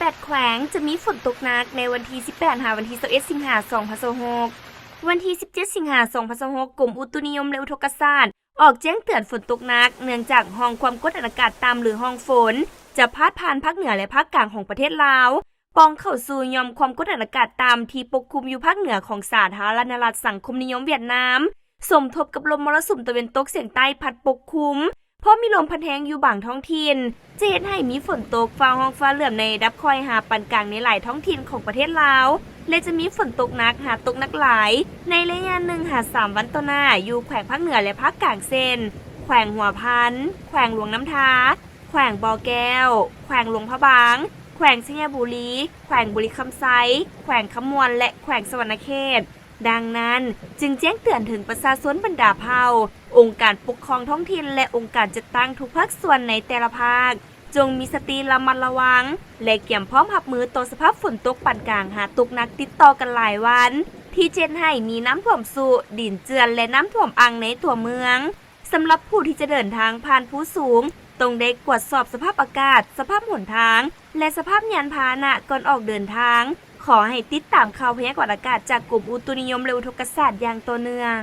18แขวงจะมีฝนตกหนักในวันที่18หาวันที่21สิงหาคม2026วันที่17สิงหาคม2026กรมอุตุนิยมและอุทกศาสตร์ออกแจ้งเตือนฝนตกหนักเนื่องจากห้องความกดอากาศต่ำหรือห้องฝนจะพาดผ่านภาคเหนือและภาคกลางของประเทศลาวปองเข้าสู่ยอมความกดอากาศต่ำที่ปกคลุมอยู่ภาคเหนือของสาธารณรัฐสังคมนิยมเวียดนามสมทบกับลมมรสุมตะวันตกเฉียงใต้พัดปกคลุมเพราะมีลมพัดแรงอยู่บางท้องถิ่นจะเฮ็ดให้มีฝนตกฟ้าห้องฟ้าเหลื่อมในระดับค่อยหาปานกลางในหลายท้องถิ่นของประเทศลาวและจะมีฝนตกหนักหาตกหนักหลายในระยะ1 3 วันต่อหน้าอยู่แขวงภาคเหนือและภาคกลางเส้นแขวงหัวพันแขวงหลวงน้ำทาแขวงบ่อแก้วแขวงหลวงพระบางแขวงชัยบุรีแขวงบุรีคำไซแขวงขมวนและแขวงสวรรณเขตดังนั้นจึงแจ้งเตือนถึงประชาชนบรรดาเผ่าองค์การปกครองท้องถิ่นและองค์การจัดตั้งทุกภาคส่วนในแต่ละภาคจงมีสติระมัดระวังและเตรียมพร้อมรับมือต่อสภาพฝนตกปานกลางหาตกหนักติดต่อกันหลายวันที่เจนให้มีน้ำท่วมสูดินเจือนและน้ำท่วมอังในตัวเมืองสำหรับผู้ที่จะเดินทางผ่านภูสูงต้องได้ตรวจสอบสภาพอากาศสภาพหนทางและสภาพยานพาหนะก่อนออกเดินทางขอให้ติดตามข่าวพยากรณ์อากาศจากกรมอุตุนิยมและอุทกศาสตร์อย่างต่อเนื่อง